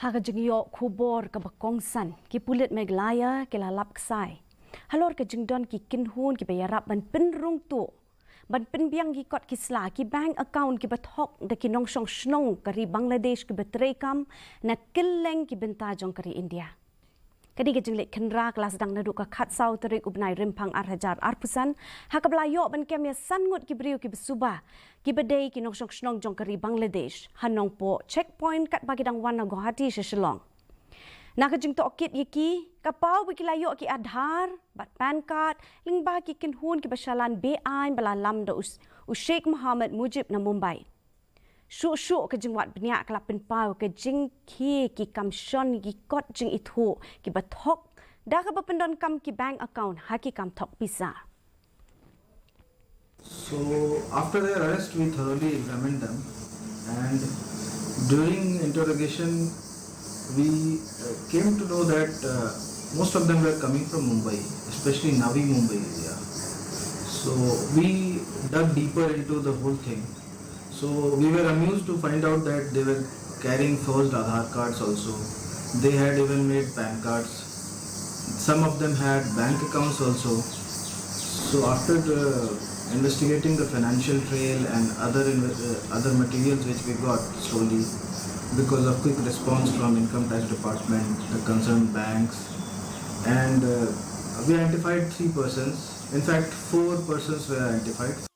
Haka jengyo kubor ke bakongsan ki pulit meglaya ke lalap ksai. Halor ke jengdon ki Kynhun ki bayarap ban penrung tu. Ban penbiang ki kot kisla ki bank account ki bathok da ki nongsong snong kari Bangladesh ki betrekam na keleng ki bentajong kari India. Kadi ke jenglik kenra kelas dang naduk ka khat sau terik ubnai rimpang arhajar arpusan haka belayo ban kem ya sangut ki beriu ki besuba ki bedai ki nongsong snong jong kari Bangladesh hanong po checkpoint kat bagi dang wana Guwahati seselong. Nak jeng to okit yiki kapau bagi layo ki Aadhaar bat pan card Lyngba ki Kynhun ki basyalan BI bala lam da Sheikh Muhammad Mujib na Mumbai. Syuk ke jeng wat benyak kelap penpau ke jeng ki kamshon ki kot jeng itu ki bathok dah ke bapendon kam ki bank account haki kam thok pisa. So after their arrest we thoroughly examined them and during interrogation we came to know that most of them were coming from Mumbai, especially Navi Mumbai area. So we dug deeper into the whole thing. So we were amused to find out that they were carrying forged Aadhaar cards also. They had even made PAN cards. Some of them had bank accounts also. So after investigating the financial trail and other materials which we got slowly because of quick response from Income Tax Department, the concerned banks, and we identified 3 persons. In fact, 4 persons were identified.